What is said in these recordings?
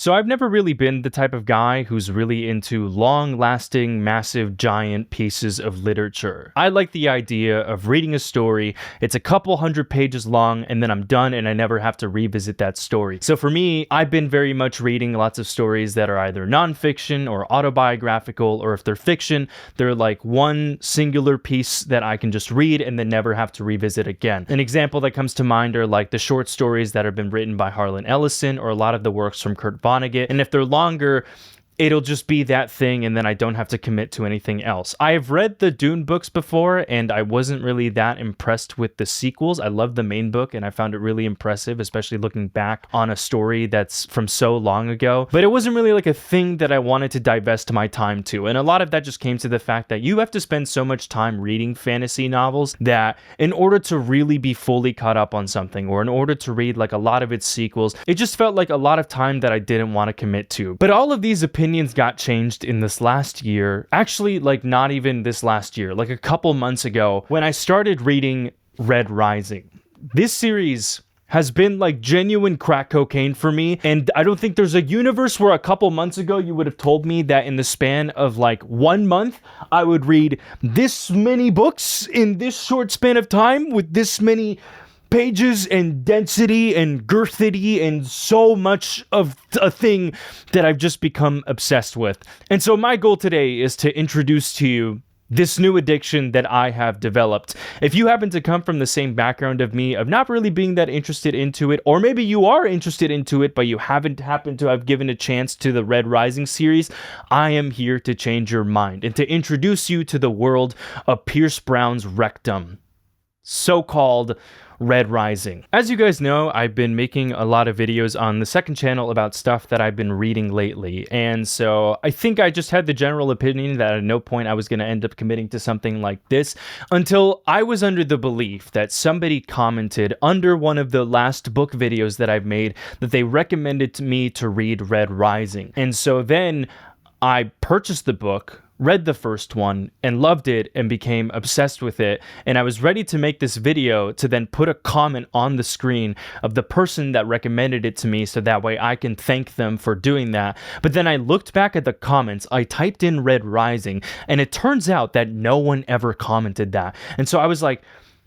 So I've never really been the type of guy who's really into long-lasting, massive, giant pieces of literature. I like the idea of reading a story, it's a couple hundred pages long, and then I'm done and I never have to revisit that story. So for me, I've been very much reading lots of stories that are either nonfiction or autobiographical, or if they're fiction, they're like one singular piece that I can just read and then never have to revisit again. An example that comes to mind are like the short stories that have been written by Harlan Ellison, or a lot of the works from Kurt Vonnegut. And if they're longer, it'll just be that thing, and then I don't have to commit to anything else. I have read the Dune books before, and I wasn't really that impressed with the sequels. I loved the main book, and I found it really impressive, especially looking back on a story that's from so long ago. But it wasn't really like a thing that I wanted to divest my time to, and a lot of that just came to the fact that you have to spend so much time reading fantasy novels that in order to really be fully caught up on something, or in order to read like a lot of its sequels, it just felt like a lot of time that I didn't want to commit to. But all of these opinions got changed in this last year. Actually, like not even this last year, like a couple months ago when I started reading Red Rising. This series has been like genuine crack cocaine for me, and I don't think there's a universe where a couple months ago you would have told me that in the span of like 1 month I would read this many books in this short span of time with this many pages and density and girthity and so much of a thing that I've just become obsessed with. And so my goal today is to introduce to you this new addiction that I have developed. If you happen to come from the same background of me, of not really being that interested into it, or maybe you are interested into it, but you haven't happened to have given a chance to the Red Rising series, I am here to change your mind and to introduce you to the world of Pierce Brown's Rectum, so-called Red Rising. As you guys know, I've been making a lot of videos on the second channel about stuff that I've been reading lately, and so I think I just had the general opinion that at no point I was going to end up committing to something like this until I was under the belief that somebody commented under one of the last book videos that I've made that they recommended to me to read Red Rising. And so then I purchased the book, read the first one, and loved it and became obsessed with it. And I was ready to make this video to then put a comment on the screen of the person that recommended it to me so that way I can thank them for doing that. But then I looked back at the comments, I typed in Red Rising, and it turns out that no one ever commented that. And so I was like,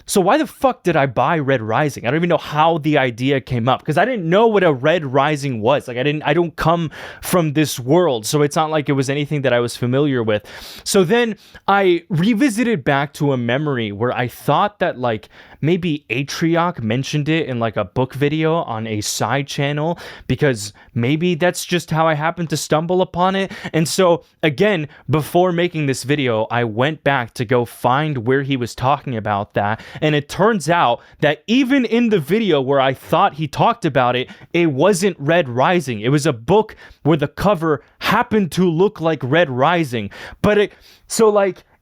so why the fuck did I buy Red Rising? I don't even know how the idea came up, because I didn't know what a Red Rising was. Like I don't come from this world, so it's not like it was anything that I was familiar with. So then I revisited back to a memory where I thought that like maybe Atrioc mentioned it in like a book video on a side channel, because maybe that's just how I happened to stumble upon it. And so again, before making this video, I went back to go find where he was talking about that. And it turns out that even in the video where I thought he talked about it, it wasn't Red Rising. It was a book where the cover happened to look like Red Rising. But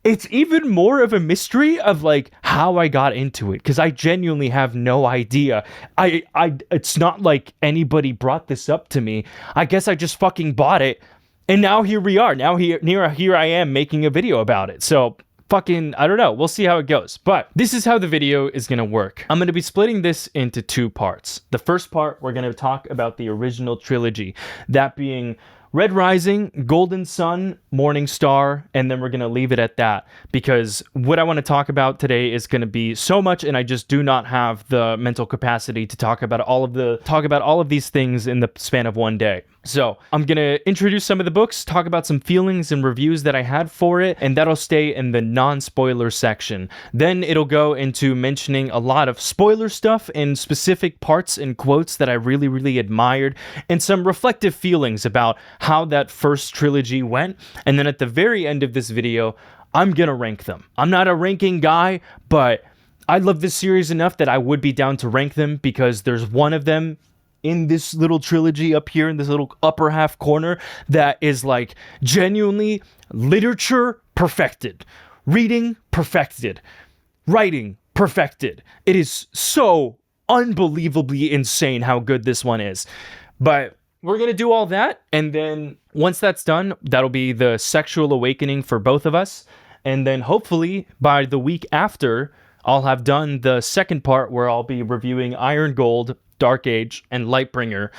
it's even more of a mystery of like how I got into it, because I genuinely have no idea. It's not like anybody brought this up to me. I guess I just fucking bought it, and now here we are. Now here I am making a video about it. So fucking, I don't know. We'll see how it goes. But this is how the video is going to work. I'm going to be splitting this into 2 parts. The first part, we're going to talk about the original trilogy, that being Red Rising, Golden Sun, Morning Star, and then we're going to leave it at that, because what I want to talk about today is going to be so much, and I just do not have the mental capacity to talk about all of these things in the span of one day. So I'm going to introduce some of the books, talk about some feelings and reviews that I had for it, and that'll stay in the non-spoiler section. Then it'll go into mentioning a lot of spoiler stuff and specific parts and quotes that I really, really admired, and some reflective feelings about how that first trilogy went. And then at the very end of this video, I'm going to rank them. I'm not a ranking guy, but I love this series enough that I would be down to rank them, because there's one of them in this little trilogy up here in this little upper half corner that is like genuinely literature perfected, reading perfected, writing perfected. It is so unbelievably insane how good this one is. But we're going to do all that, and then once that's done, that'll be the sexual awakening for both of us. And then hopefully by the week after, I'll have done the second part where I'll be reviewing Iron Gold, Dark Age, and Lightbringer.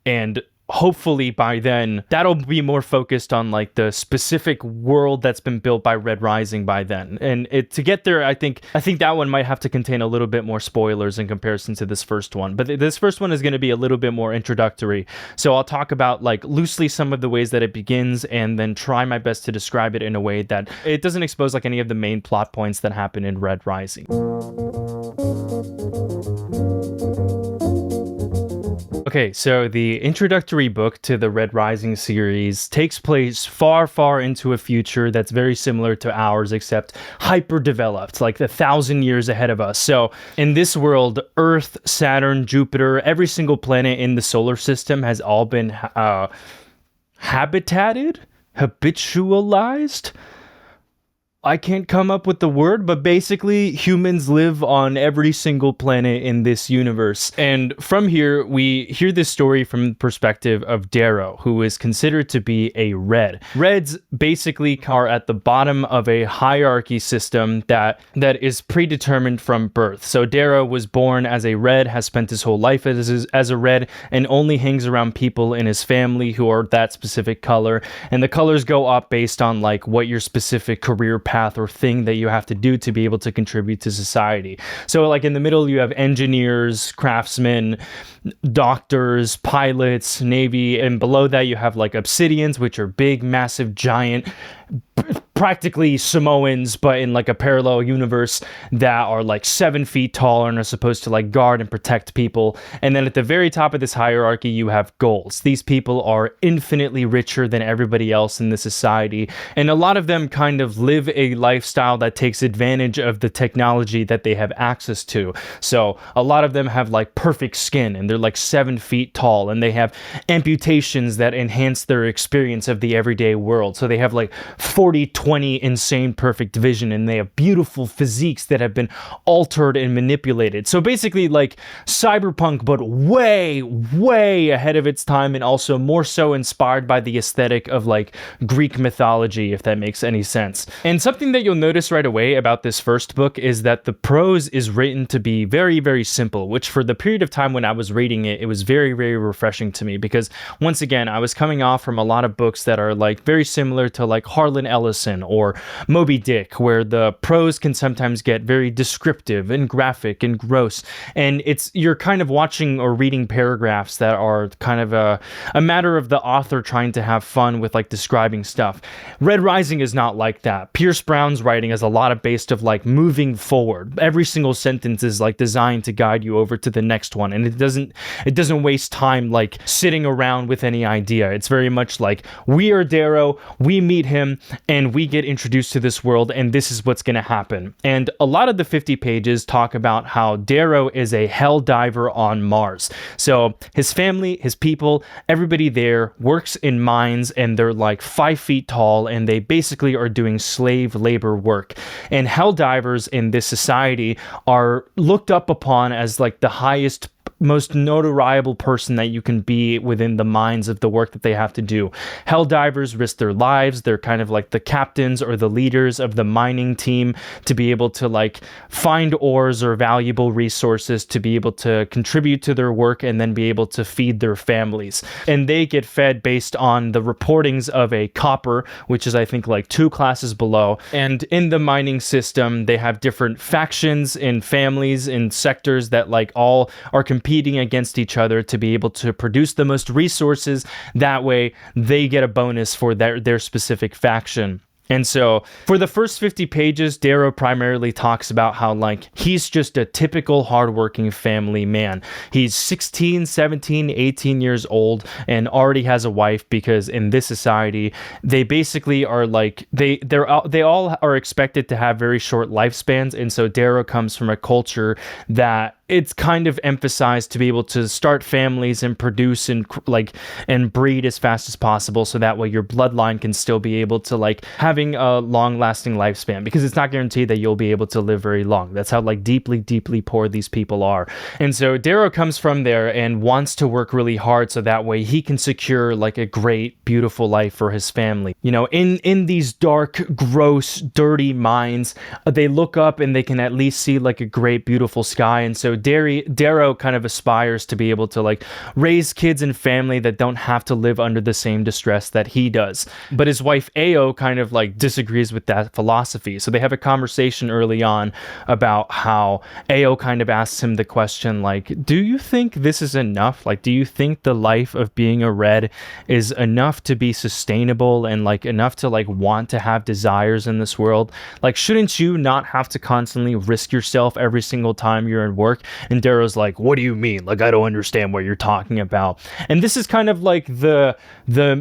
And hopefully by then that'll be more focused on like the specific world that's been built by Red Rising by then. And to get there, I think that one might have to contain a little bit more spoilers in comparison to this first one. But this first one is going to be a little bit more introductory. So I'll talk about like loosely some of the ways that it begins and then try my best to describe it in a way that it doesn't expose like any of the main plot points that happen in Red Rising. Okay, so the introductory book to the Red Rising series takes place far, far into a future that's very similar to ours, except hyper-developed, like 1,000 years ahead of us. So in this world, Earth, Saturn, Jupiter, every single planet in the solar system has all been habitualized? I can't come up with the word, but basically humans live on every single planet in this universe. And from here, we hear this story from the perspective of Darrow, who is considered to be a Red. Reds basically are at the bottom of a hierarchy system that is predetermined from birth. So Darrow was born as a Red, has spent his whole life as a Red, and only hangs around people in his family who are that specific color. And the colors go up based on like what your specific career path or thing that you have to do to be able to contribute to society. So like in the middle, you have engineers, craftsmen, doctors, pilots, Navy, and below that you have like obsidians, which are big, massive, giant, practically Samoans, but in like a parallel universe that are like 7 feet tall and are supposed to like guard and protect people. And then at the very top of this hierarchy, you have ghouls. These people are infinitely richer than everybody else in the society. And a lot of them kind of live a lifestyle that takes advantage of the technology that they have access to. So a lot of them have like perfect skin and they're like 7 feet tall and they have amputations that enhance their experience of the everyday world. So they have like 40/20 insane perfect vision and they have beautiful physiques that have been altered and manipulated. So basically like cyberpunk, but way, way ahead of its time, and also more so inspired by the aesthetic of like Greek mythology, if that makes any sense. And something that you'll notice right away about this first book is that the prose is written to be very, very simple, which for the period of time when I was reading it, it was very, very refreshing to me because once again, I was coming off from a lot of books that are like very similar to like Harlan Ellison or Moby Dick, where the prose can sometimes get very descriptive and graphic and gross, and you're kind of watching or reading paragraphs that are kind of a matter of the author trying to have fun with like describing stuff. Red Rising is not like that. Pierce Brown's writing is a lot of based of like moving forward. Every single sentence is like designed to guide you over to the next one, and it doesn't waste time like sitting around with any idea. It's very much like we are Darrow, we meet him, and we get introduced to this world, and this is what's going to happen. And a lot of the 50 pages talk about how Darrow is a hell diver on Mars. So his family, his people, everybody there works in mines, and they're like 5 feet tall, and they basically are doing slave labor work. And hell divers in this society are looked up upon as like the highest, most notoriable person that you can be within the minds of the work that they have to do. Hell divers risk their lives. They're kind of like the captains or the leaders of the mining team to be able to like find ores or valuable resources to be able to contribute to their work and then be able to feed their families. And they get fed based on the reportings of a copper, which is I think like 2 classes below. And in the mining system, they have different factions and families and sectors that like all are competing against each other to be able to produce the most resources. That way they get a bonus for their specific faction. And so for the first 50 pages, Darrow primarily talks about how like he's just a typical hardworking family man. He's 16, 17, 18 years old and already has a wife because in this society, they basically are like they all are expected to have very short lifespans. And so Darrow comes from a culture that it's kind of emphasized to be able to start families and produce and breed as fast as possible, so that way your bloodline can still be able to like having a long-lasting lifespan, because it's not guaranteed that you'll be able to live very long. That's how like deeply, deeply poor these people are. And so Darrow comes from there and wants to work really hard so that way he can secure like a great, beautiful life for his family. You know, in these dark, gross, dirty mines, they look up and they can at least see like a great, beautiful sky. And so Darrow kind of aspires to be able to like raise kids and family that don't have to live under the same distress that he does. But his wife Ao kind of like disagrees with that philosophy. So they have a conversation early on about how Ao kind of asks him the question like, do you think this is enough? Like, do you think the life of being a Red is enough to be sustainable and like enough to like want to have desires in this world? Like, shouldn't you not have to constantly risk yourself every single time you're in work? And Darrow's like, what do you mean? Like, I don't understand what you're talking about. And this is kind of like the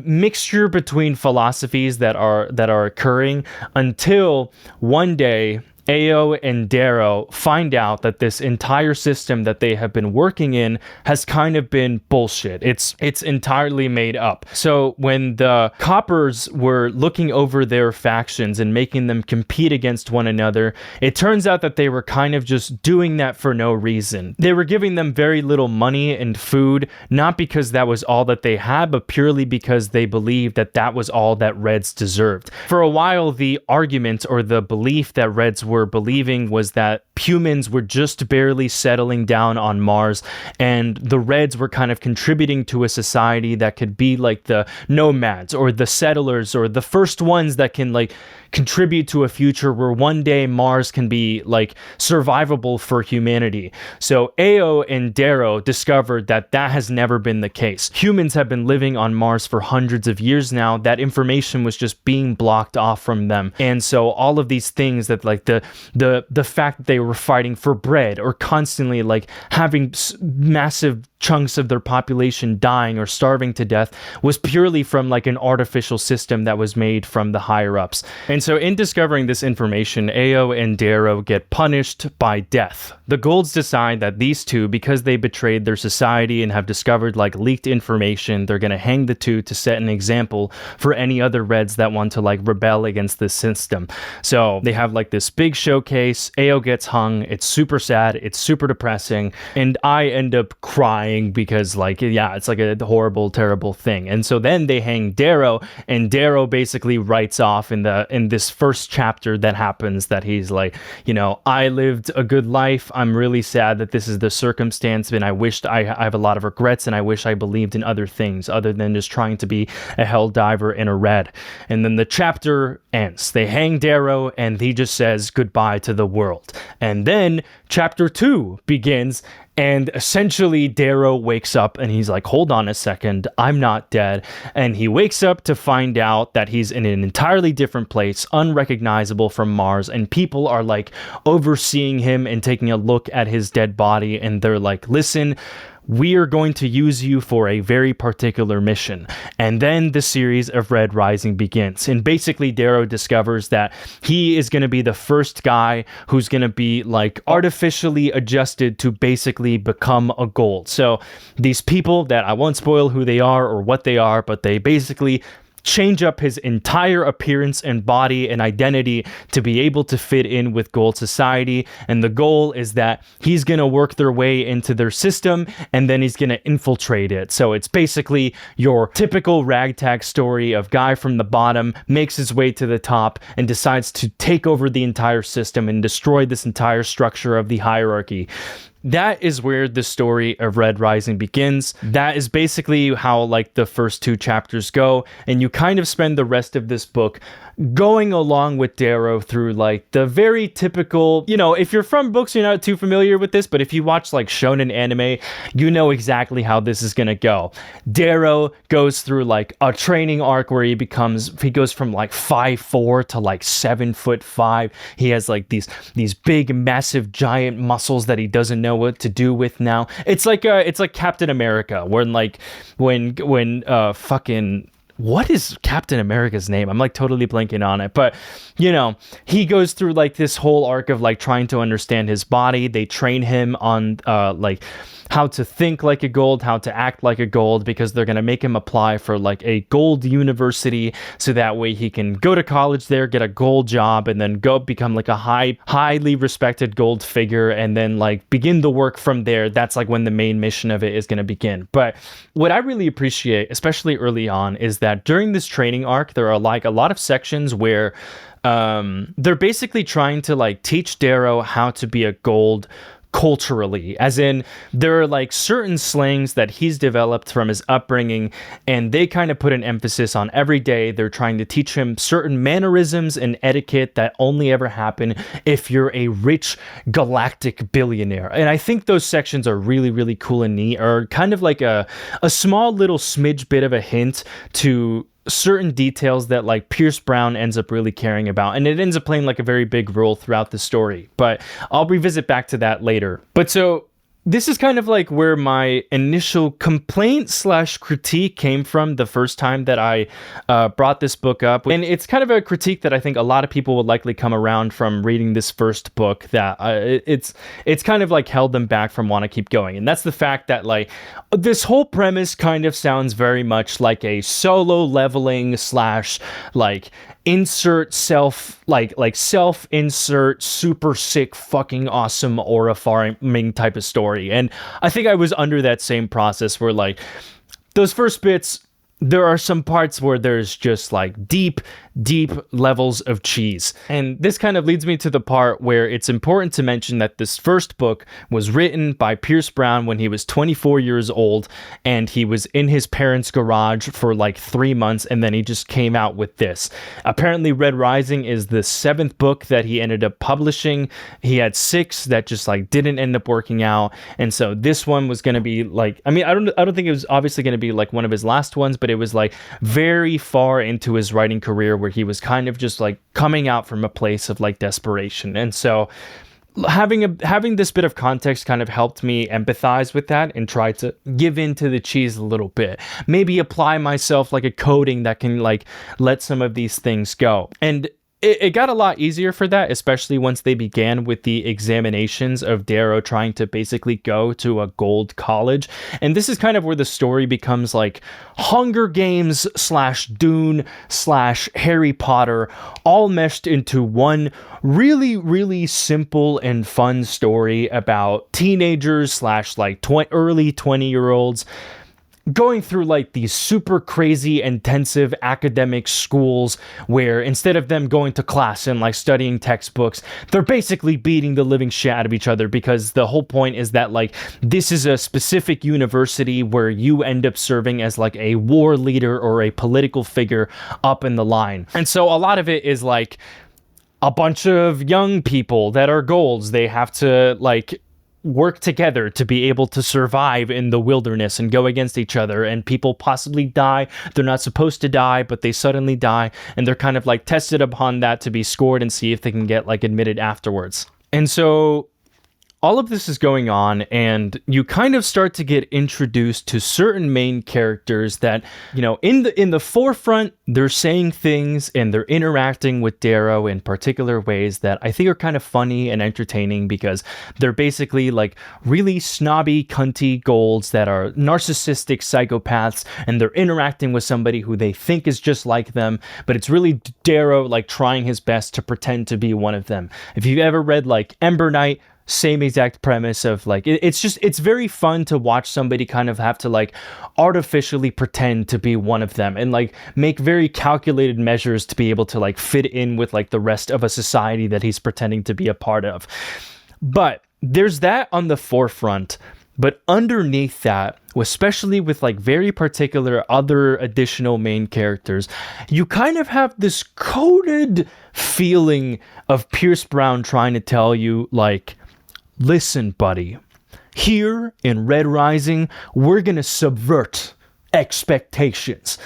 mixture between philosophies that are occurring until one day Ao and Darrow find out that this entire system that they have been working in has kind of been bullshit. It's entirely made up. So when the coppers were looking over their factions and making them compete against one another, it turns out that they were kind of just doing that for no reason. They were giving them very little money and food, not because that was all that they had, but purely because they believed that that was all that Reds deserved. For a while, the argument or the belief that Reds were believing was that humans were just barely settling down on Mars, and the Reds were kind of contributing to a society that could be like the nomads or the settlers or the first ones that can like contribute to a future where one day Mars can be like survivable for humanity. So Ao and Darrow discovered that that has never been the case. Humans have been living on Mars for hundreds of years now. That information was just being blocked off from them. And so all of these things that like the fact that they were fighting for bread or constantly like having massive chunks of their population dying or starving to death was purely from like an artificial system that was made from the higher ups. And so in discovering this information, Ao and Darrow get punished by death. The Golds decide that these two, because they betrayed their society and have discovered like leaked information, they're going to hang the two to set an example for any other Reds that want to like rebel against this system. So they have like this big showcase. Ao gets hung. It's super sad. It's super depressing. And I end up crying because like, yeah, it's like a horrible, terrible thing. And so then they hang Darrow, and Darrow basically writes off in this first chapter that happens that he's like, you know, I lived a good life. I'm really sad that this is the circumstance, and I wished I have a lot of regrets, and I wish I believed in other things other than just trying to be a hell diver in a Red. And then the chapter ends. They hang Darrow, and he just says goodbye to the world. And then chapter 2 begins. And essentially, Darrow wakes up and he's like, hold on a second, I'm not dead. And he wakes up to find out that he's in an entirely different place, unrecognizable from Mars. And people are like overseeing him and taking a look at his dead body. And they're like, listen, we are going to use you for a very particular mission. And then the series of Red Rising begins. And basically, Darrow discovers that he is going to be the first guy who's going to be like artificially adjusted to basically become a Gold. So these people that I won't spoil who they are or what they are, but they basically change up his entire appearance and body and identity to be able to fit in with Gold society. And the goal is that he's going to work their way into their system, and then he's going to infiltrate it. So it's basically your typical ragtag story of guy from the bottom makes his way to the top and decides to take over the entire system and destroy this entire structure of the hierarchy. That is where the story of Red Rising begins. That is basically how like the first 2 chapters go, and you kind of spend the rest of this book going along with Darrow through like the very typical, you know, if you're from books, you're not too familiar with this, but if you watch like shonen anime, you know exactly how this is gonna go. Darrow goes through like a training arc where he goes from like 5'4" to like 7'5". He has like these big, massive, giant muscles that he doesn't know what to do with now. It's like Captain America, when fucking what is Captain America's name? I'm like totally blanking on it, but you know, he goes through like this whole arc of like trying to understand his body. They train him on like how to think like a Gold, how to act like a Gold, because they're going to make him apply for like a Gold university, so that way he can go to college there, get a Gold job, and then go become like a highly respected Gold figure, and then like begin the work from there. That's like when the main mission of it is going to begin. But what I really appreciate, especially early on, is that during this training arc, there are like a lot of sections where they're basically trying to like teach Darrow how to be a Gold culturally, as in there are like certain slangs that he's developed from his upbringing, and they kind of put an emphasis on every day. They're trying to teach him certain mannerisms and etiquette that only ever happen if you're a rich galactic billionaire. And I think those sections are really, really cool and neat, or kind of like a small little smidge bit of a hint to certain details that like Pierce Brown ends up really caring about, and it ends up playing like a very big role throughout the story, but I'll revisit back to that later. But so this is kind of like where my initial complaint / critique came from the first time that I brought this book up. And it's kind of a critique that I think a lot of people would likely come around from reading this first book, that it's kind of like held them back from want to keep going. And that's the fact that like this whole premise kind of sounds very much like a solo leveling / like insert self insert super sick fucking awesome aura farming type of story. And I think I was under that same process where like those first bits, there are some parts where there's just like deep levels of cheese. And this kind of leads me to the part where it's important to mention that this first book was written by Pierce Brown when he was 24 years old, and he was in his parents' garage for like 3 months, and then he just came out with this. Apparently Red Rising is the 7th book that he ended up publishing. He had 6 that just like didn't end up working out, and so this one was going to be like, I mean, I don't think it was obviously going to be like one of his last ones, but it was like very far into his writing career where he was kind of just like coming out from a place of like desperation. And so having this bit of context kind of helped me empathize with that and try to give in to the cheese a little bit. Maybe apply myself like a coating that can like let some of these things go. And it got a lot easier for that, especially once they began with the examinations of Darrow trying to basically go to a gold college. And this is kind of where the story becomes like Hunger Games / Dune / Harry Potter, all meshed into one really, really simple and fun story about teenagers / like early 20-year-olds going through like these super crazy intensive academic schools where instead of them going to class and like studying textbooks, they're basically beating the living shit out of each other, because the whole point is that like this is a specific university where you end up serving as like a war leader or a political figure up in the line. And so a lot of it is like a bunch of young people that are golds. They have to like work together to be able to survive in the wilderness and go against each other, and people possibly die. They're not supposed to die, but they suddenly die, and they're kind of like tested upon that to be scored and see if they can get like admitted afterwards. And so all of this is going on, and you kind of start to get introduced to certain main characters that, you know, in the forefront, they're saying things and they're interacting with Darrow in particular ways that I think are kind of funny and entertaining, because they're basically like really snobby, cunty golds that are narcissistic psychopaths, and they're interacting with somebody who they think is just like them, but it's really Darrow like trying his best to pretend to be one of them. If you've ever read like Ember Knight, same exact premise of like, it's very fun to watch somebody kind of have to like artificially pretend to be one of them and like make very calculated measures to be able to like fit in with like the rest of a society that he's pretending to be a part of. But there's that on the forefront. But underneath that, especially with like very particular other additional main characters, you kind of have this coded feeling of Pierce Brown trying to tell you like, listen, buddy, here in Red Rising, we're going to subvert expectations.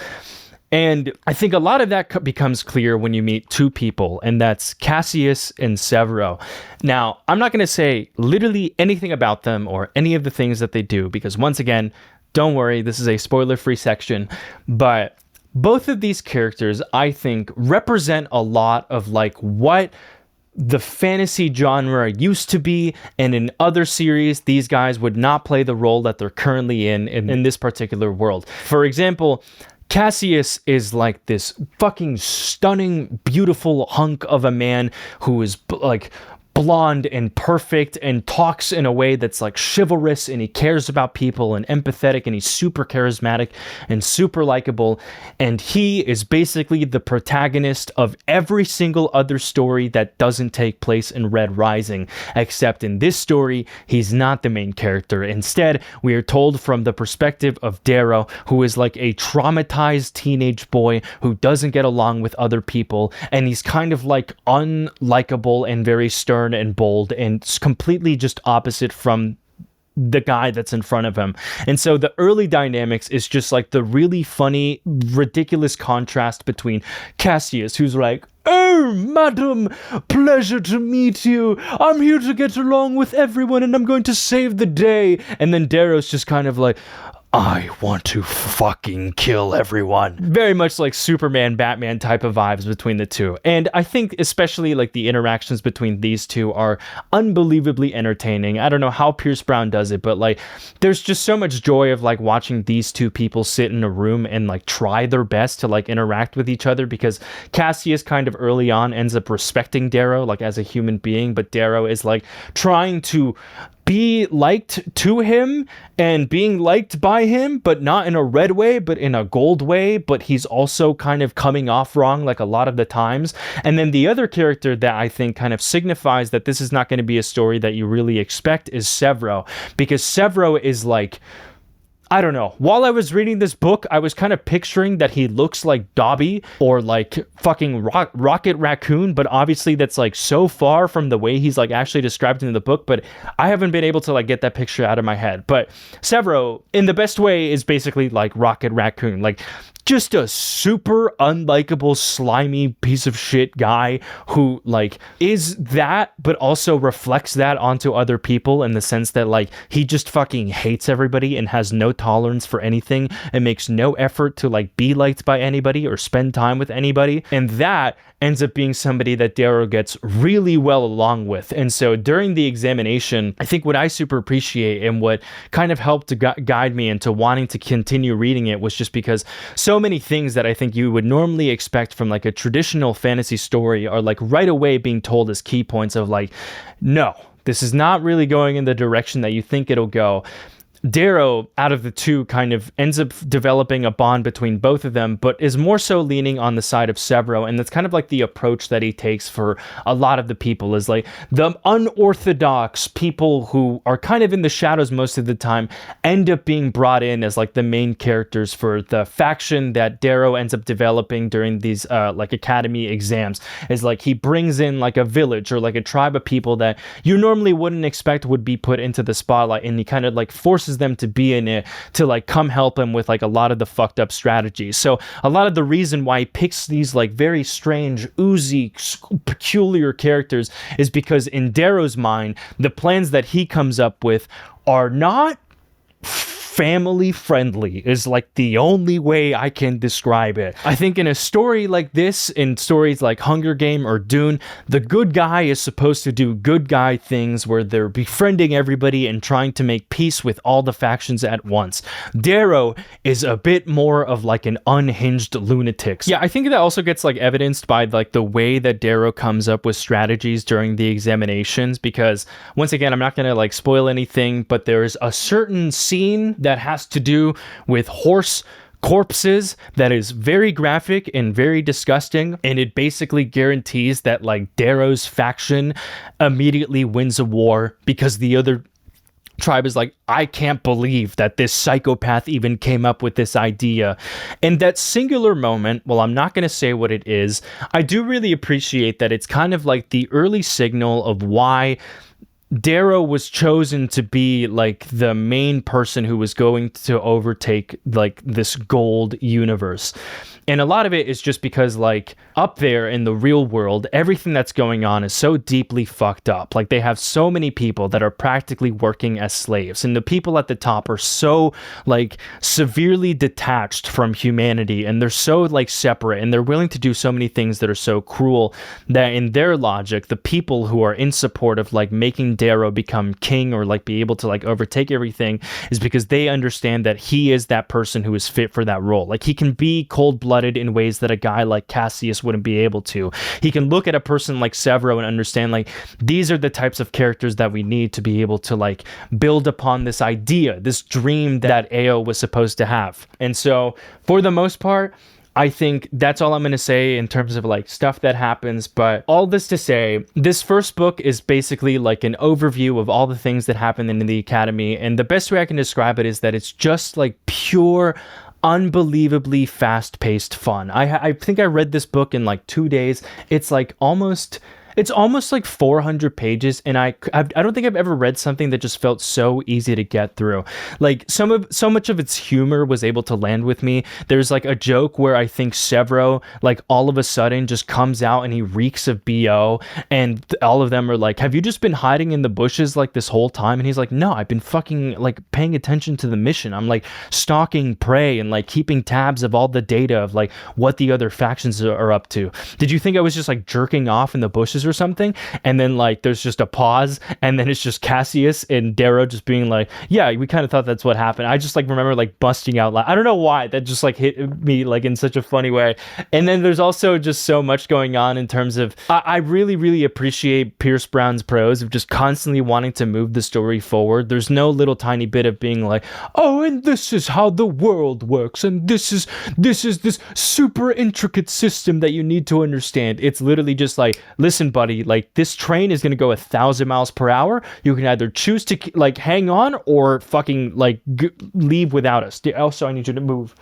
And I think a lot of that becomes clear when you meet two people, and that's Cassius and Severo. Now, I'm not going to say literally anything about them or any of the things that they do, because once again, don't worry, this is a spoiler-free section, but both of these characters, I think, represent a lot of like what the fantasy genre used to be, and in other series these guys would not play the role that they're currently in this particular world. For example, Cassius is like this fucking stunning, beautiful hunk of a man who is like blonde and perfect and talks in a way that's like chivalrous, and he cares about people and empathetic, and he's super charismatic and super likable. And he is basically the protagonist of every single other story that doesn't take place in Red Rising, except in this story, he's not the main character. Instead, we are told from the perspective of Darrow, who is like a traumatized teenage boy who doesn't get along with other people, and he's kind of like unlikable and very stern and bold, and completely just opposite from the guy that's in front of him. And so the early dynamics is just like the really funny, ridiculous contrast between Cassius, who's like, "Oh, madam, pleasure to meet you. I'm here to get along with everyone and I'm going to save the day." And then Darrow's just kind of like, "I want to fucking kill everyone." Very much like Superman, Batman type of vibes between the two. And I think especially like the interactions between these two are unbelievably entertaining. I don't know how Pierce Brown does it, but like there's just so much joy of like watching these two people sit in a room and like try their best to like interact with each other, because Cassius kind of early on ends up respecting Darrow like as a human being, but Darrow is like trying to be liked to him and being liked by him, but not in a red way, but in a gold way. But he's also kind of coming off wrong like a lot of the times. And then the other character that I think kind of signifies that this is not going to be a story that you really expect is Sevro, because Sevro is like, I don't know. While I was reading this book, I was kind of picturing that he looks like Dobby or like fucking Rocket Raccoon, but obviously that's like so far from the way he's like actually described in the book, but I haven't been able to like get that picture out of my head. But Sevro, in the best way, is basically like Rocket Raccoon. Like just a super unlikable, slimy piece of shit guy who like is that, but also reflects that onto other people in the sense that like he just fucking hates everybody and has no tolerance for anything and makes no effort to like be liked by anybody or spend time with anybody. And that ends up being somebody that Darrow gets really well along with. And so during the examination, I think what I super appreciate and what kind of helped to guide me into wanting to continue reading it was just because so many things that I think you would normally expect from like a traditional fantasy story are like right away being told as key points of like, no, this is not really going in the direction that you think it'll go. Darrow, out of the two, kind of ends up developing a bond between both of them, but is more so leaning on the side of Sevro. And that's kind of like the approach that he takes for a lot of the people, is like the unorthodox people who are kind of in the shadows most of the time end up being brought in as like the main characters for the faction that Darrow ends up developing during these like academy exams. Is like he brings in like a village or like a tribe of people that you normally wouldn't expect would be put into the spotlight, and he kind of like forces them to be in it to like come help him with like a lot of the fucked up strategies. So a lot of the reason why he picks these like very strange, oozy, peculiar characters is because in Darrow's mind, the plans that he comes up with are not family friendly, is like the only way I can describe it. I think in a story like this, in stories like Hunger Game or Dune, the good guy is supposed to do good guy things where they're befriending everybody and trying to make peace with all the factions at once. Darrow is a bit more of like an unhinged lunatic. Yeah, I think that also gets like evidenced by like the way that Darrow comes up with strategies during the examinations, because once again, I'm not going to like spoil anything, but there's a certain scene that has to do with horse corpses that is very graphic and very disgusting, and it basically guarantees that like Darrow's faction immediately wins a war because the other tribe is like, I can't believe that this psychopath even came up with this idea. And that singular moment, well, I'm not going to say what it is, I do really appreciate that it's kind of like the early signal of why Darrow was chosen to be like the main person who was going to overtake like this gold universe. And a lot of it is just because like up there in the real world, everything that's going on is so deeply fucked up. Like they have so many people that are practically working as slaves, and the people at the top are so like severely detached from humanity, and they're so like separate, and they're willing to do so many things that are so cruel that in their logic, the people who are in support of like making Darrow become king or like be able to like overtake everything is because they understand that he is that person who is fit for that role. Like he can be cold-blooded in ways that a guy like Cassius wouldn't be able to. He can look at a person like Severo and understand like these are the types of characters that we need to be able to like build upon this idea, this dream that Ao was supposed to have. And so for the most part, I think that's all I'm going to say in terms of like stuff that happens. But all this to say, this first book is basically like an overview of all the things that happened in the academy. And the best way I can describe it is that it's just like pure, unbelievably fast-paced fun. I think I read this book in like 2 days. It's almost like 400 pages, and I don't think I've ever read something that just felt so easy to get through. Like so much of its humor was able to land with me. There's like a joke where I think Severo like all of a sudden just comes out and he reeks of BO, and all of them are like, "Have you just been hiding in the bushes like this whole time?" And he's like, "No, I've been fucking like paying attention to the mission. I'm like stalking prey and like keeping tabs of all the data of like what the other factions are up to. Did you think I was just like jerking off in the bushes or something?" And then like there's just a pause, and then it's just Cassius and Darrow just being like, "Yeah, we kind of thought that's what happened." I just like remember like busting out loud. I don't know why that just like hit me like in such a funny way. And then there's also just so much going on in terms of I really appreciate Pierce Brown's prose of just constantly wanting to move the story forward. There's no little tiny bit of being like, "Oh, and this is how the world works, and this is this super intricate system that you need to understand." It's literally just like, "Listen, buddy, like this train is going to go 1,000 miles per hour. You can either choose to like hang on or fucking like leave without us. Also, I need you to move."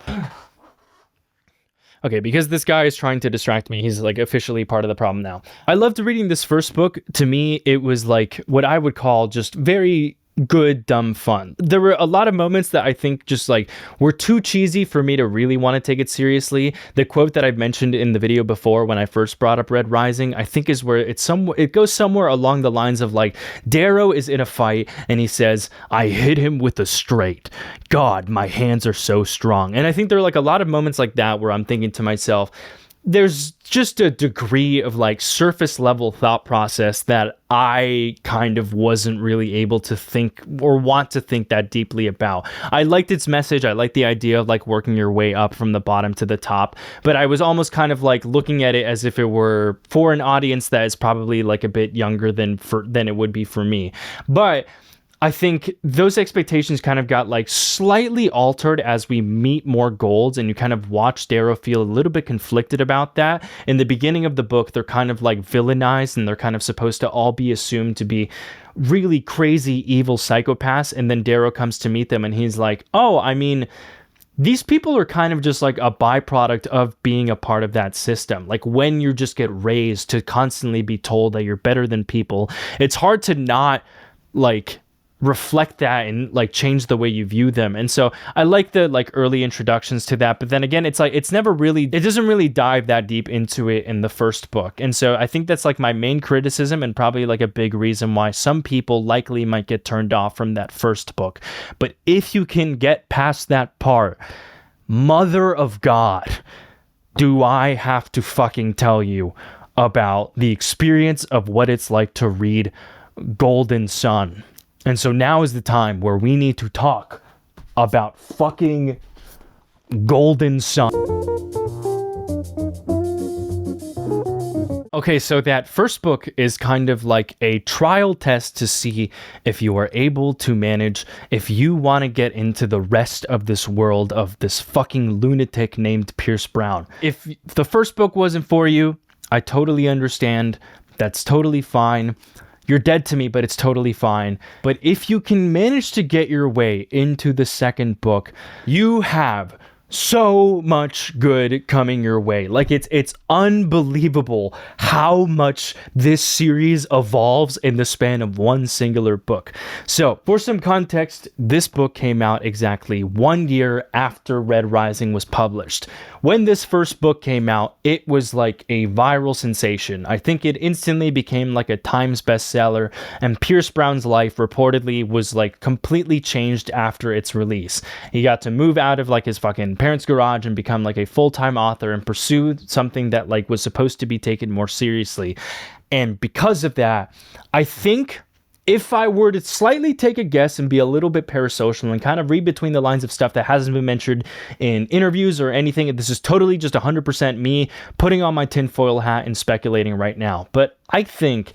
Okay, because this guy is trying to distract me, he's like officially part of the problem now. I loved reading this first book. To me, it was like what I would call just very good, dumb fun. There were a lot of moments that I think just like were too cheesy for me to really want to take it seriously. The quote that I've mentioned in the video before when I first brought up Red Rising, I think is where it goes somewhere along the lines of like, Darrow is in a fight and he says, "I hit him with a straight. God, my hands are so strong." And I think there are like a lot of moments like that where I'm thinking to myself, there's just a degree of like surface level thought process that I kind of wasn't really able to think or want to think that deeply about. I liked its message. I liked the idea of like working your way up from the bottom to the top, but I was almost kind of like looking at it as if it were for an audience that is probably like a bit younger than it would be for me. But I think those expectations kind of got like slightly altered as we meet more Golds, and you kind of watch Darrow feel a little bit conflicted about that. In the beginning of the book, they're kind of like villainized and they're kind of supposed to all be assumed to be really crazy, evil psychopaths. And then Darrow comes to meet them and he's like, "Oh, I mean, these people are kind of just like a byproduct of being a part of that system. Like when you just get raised to constantly be told that you're better than people, it's hard to not like reflect that and like change the way you view them." And so I like the like early introductions to that, but then again, it's like it doesn't really dive that deep into it in the first book. And so I think that's like my main criticism and probably like a big reason why some people likely might get turned off from that first book. But if you can get past that part, mother of God, do I have to fucking tell you about the experience of what it's like to read Golden Son. And so now is the time where we need to talk about fucking Golden Son. Okay, so that first book is kind of like a trial test to see if you are able to manage, if you want to get into the rest of this world of this fucking lunatic named Pierce Brown. If the first book wasn't for you, I totally understand. That's totally fine. You're dead to me, but it's totally fine. But if you can manage to get your way into the second book, you have so much good coming your way. Like it's unbelievable how much this series evolves in the span of one singular book. So for some context, this book came out exactly 1 year after Red Rising was published. When this first book came out, it was like a viral sensation. I think it instantly became like a Times bestseller, and Pierce Brown's life reportedly was like completely changed after its release. He got to move out of like his fucking parents' garage and become like a full-time author and pursue something that like was supposed to be taken more seriously. And because of that, I think if I were to slightly take a guess and be a little bit parasocial and kind of read between the lines of stuff that hasn't been mentioned in interviews or anything, this is totally just 100% me putting on my tinfoil hat and speculating right now. But I think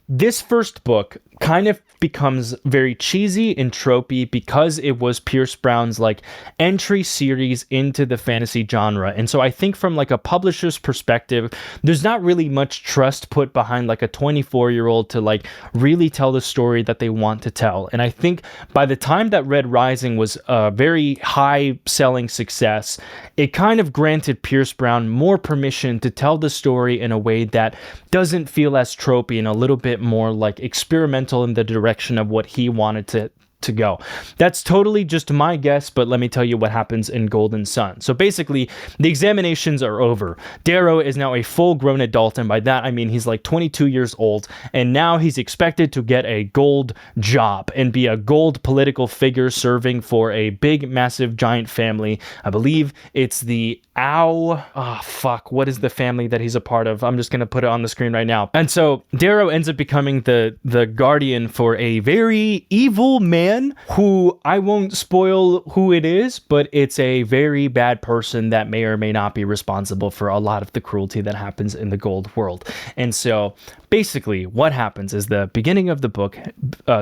this first book kind of becomes very cheesy and tropey because it was Pierce Brown's like entry series into the fantasy genre. And so I think from like a publisher's perspective, there's not really much trust put behind like a 24-year-old to like really tell the story that they want to tell. And I think by the time that Red Rising was a very high selling success, it kind of granted Pierce Brown more permission to tell the story in a way that doesn't feel as tropey and a little bit more like experimental in the direction of what he wanted to go. That's totally just my guess, but let me tell you what happens in Golden Sun. So basically, the examinations are over. Darrow is now a full-grown adult, and by that I mean he's like 22 years old, and now he's expected to get a gold job and be a gold political figure serving for a big, massive, giant family. I believe it's the what is the family that he's a part of? I'm just going to put it on the screen right now. And so Darrow ends up becoming the guardian for a very evil man who I won't spoil who it is, but it's a very bad person that may or may not be responsible for a lot of the cruelty that happens in the gold world. And so basically what happens is the beginning of the book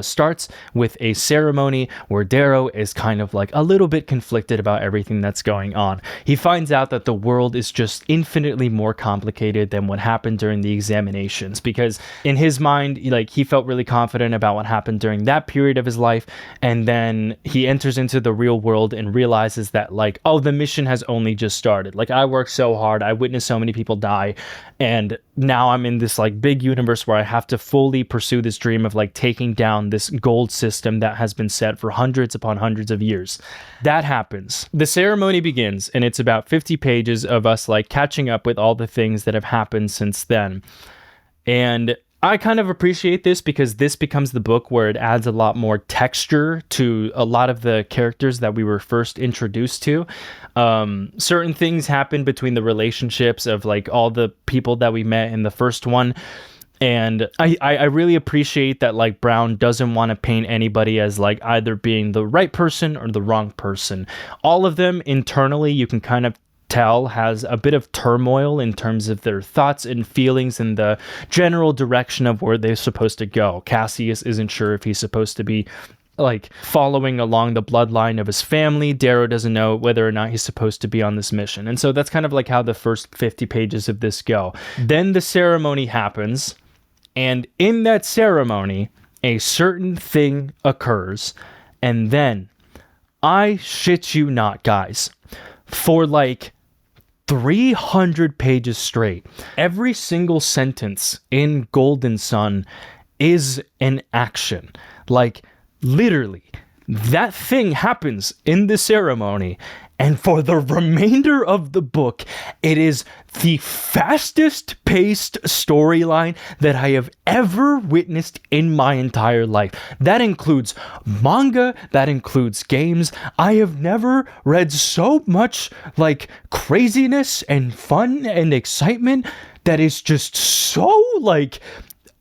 starts with a ceremony where Darrow is kind of like a little bit conflicted about everything that's going on. He finds out that the world is just infinitely more complicated than what happened during the examinations, because in his mind, like, he felt really confident about what happened during that period of his life, and then he enters into the real world and realizes that, like, oh, the mission has only just started. Like, I worked so hard, I witnessed so many people die, and now I'm in this like big universe where I have to fully pursue this dream of like taking down this gold system that has been set for hundreds upon hundreds of years. That happens. The ceremony begins, and it's about 50 pages of us like catching up with all the things that have happened since then. And I kind of appreciate this because this becomes the book where it adds a lot more texture to a lot of the characters that we were first introduced to. Certain things happen between the relationships of like all the people that we met in the first one. And I really appreciate that like Brown doesn't want to paint anybody as like either being the right person or the wrong person. All of them internally, you can kind of tell, has a bit of turmoil in terms of their thoughts and feelings and the general direction of where they're supposed to go. Cassius isn't sure if he's supposed to be like following along the bloodline of his family. Darrow doesn't know whether or not he's supposed to be on this mission. And so that's kind of like how the first 50 pages of this go. Then the ceremony happens, and in that ceremony, a certain thing occurs, and then, I shit you not, guys, for like 300 pages straight, every single sentence in Golden Sun is an action. Like, literally, that thing happens in the ceremony, and for the remainder of the book, it is the fastest paced storyline that I have ever witnessed in my entire life. That includes manga, that includes games. I have never read so much like craziness and fun and excitement that is just so like,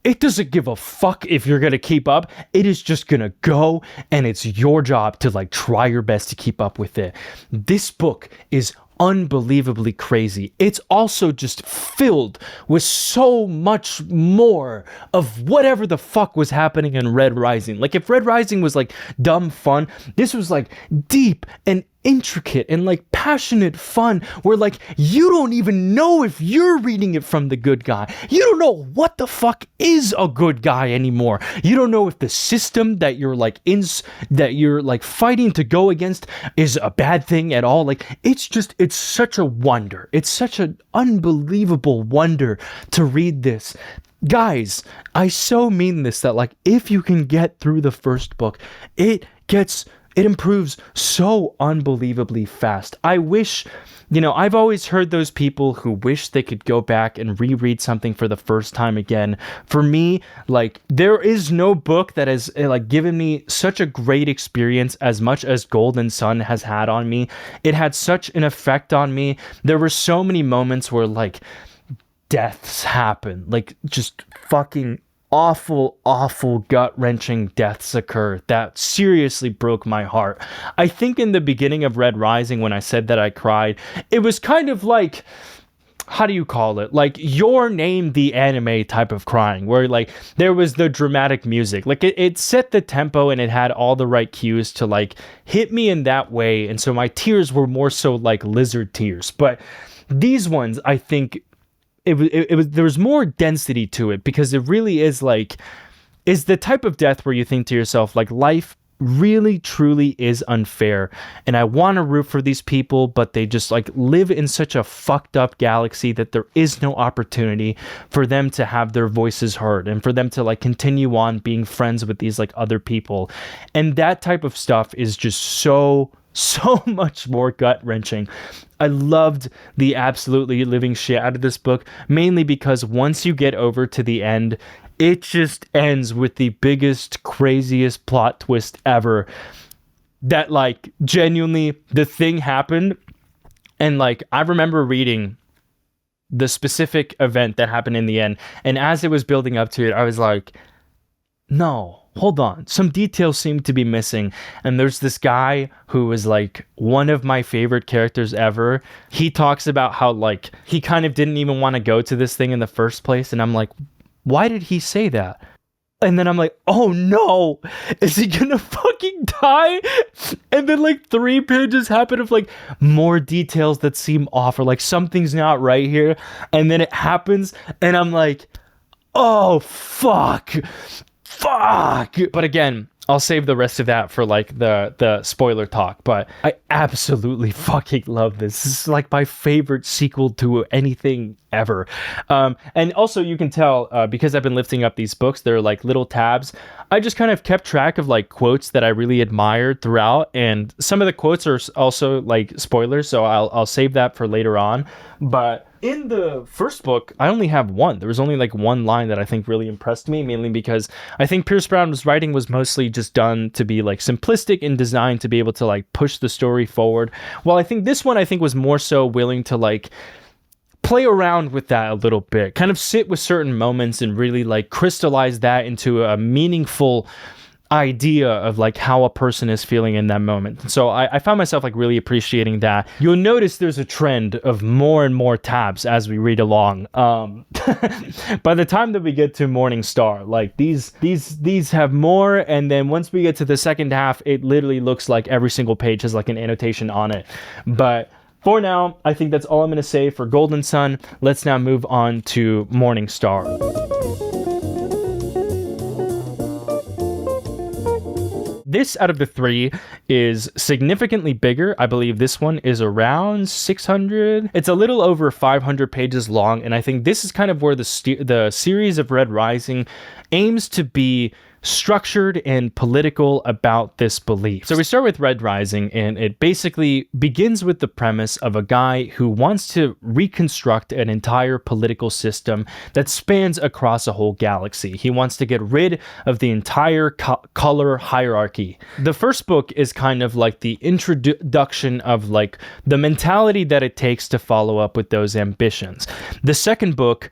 it doesn't give a fuck if you're going to keep up. It is just going to go, and it's your job to like try your best to keep up with it. This book is unbelievably crazy. It's also just filled with so much more of whatever the fuck was happening in Red Rising. Like, if Red Rising was like dumb fun, this was like deep and intricate and like passionate fun where like you don't even know if you're reading it from the good guy. You don't know what the fuck is a good guy anymore. You don't know if the system that you're like fighting to go against is a bad thing at all. Like, it's such a wonder. It's such an unbelievable wonder to read this. Guys, I so mean this, that like if you can get through the first book, it improves so unbelievably fast. I wish, I've always heard those people who wish they could go back and reread something for the first time again. For me, like, there is no book that has like given me such a great experience as much as Golden Sun has had on me. It had such an effect on me. There were so many moments where like deaths happen, like just fucking awful, awful, gut-wrenching deaths occur that seriously broke my heart. I think in the beginning of Red Rising, when I said that I cried, it was kind of like, how do you call it? Like Your Name, the anime type of crying, where like there was the dramatic music. Like it set the tempo and it had all the right cues to like hit me in that way. And so my tears were more so like lizard tears. But these ones, I think it was there was more density to it, because it really is like, is the type of death where you think to yourself, like, life really truly is unfair, and I want to root for these people, but they just like live in such a fucked up galaxy that there is no opportunity for them to have their voices heard and for them to like continue on being friends with these like other people. And that type of stuff is just so much more gut-wrenching. I loved the absolutely living shit out of this book, mainly because once you get over to the end, it just ends with the biggest, craziest plot twist ever. That like genuinely the thing happened, and like I remember reading the specific event that happened in the end, and as it was building up to it, I was like, no, hold on, some details seem to be missing. And there's this guy who is like one of my favorite characters ever. He talks about how like he kind of didn't even want to go to this thing in the first place, and I'm like, why did he say that? And then I'm like, oh no, is he gonna fucking die? And then like 3 pages happen of like more details that seem off, or like something's not right here, and then it happens and I'm like, oh fuck. But again, I'll save the rest of that for like the spoiler talk. But I absolutely fucking love this. This is like my favorite sequel to anything ever. And also you can tell, because I've been lifting up these books, they're like little tabs. I just kind of kept track of like quotes that I really admired throughout, and some of the quotes are also like spoilers, so I'll save that for later on. But in the first book, I only have one. There was only like one line that I think really impressed me, mainly because I think Pierce Brown's writing was mostly just done to be like simplistic and designed to be able to like push the story forward. Well, I think this one, I think, was more so willing to like play around with that a little bit, kind of sit with certain moments and really like crystallize that into a meaningful idea of like how a person is feeling in that moment. So I found myself like really appreciating that. You'll notice there's a trend of more and more tabs as we read along. By the time that we get to Morning Star, like these have more, and then once we get to the second half, it literally looks like every single page has like an annotation on it. But for now, I think that's all I'm going to say for Golden Son. Let's now move on to Morning Star. This out of the 3 is significantly bigger. I believe this one is around 600. It's a little over 500 pages long, and I think this is kind of where the series of Red Rising aims to be structured and political about this belief. So we start with Red Rising, and it basically begins with the premise of a guy who wants to reconstruct an entire political system that spans across a whole galaxy. He wants to get rid of the entire color hierarchy. The first book is kind of like the introduction of like the mentality that it takes to follow up with those ambitions. The second book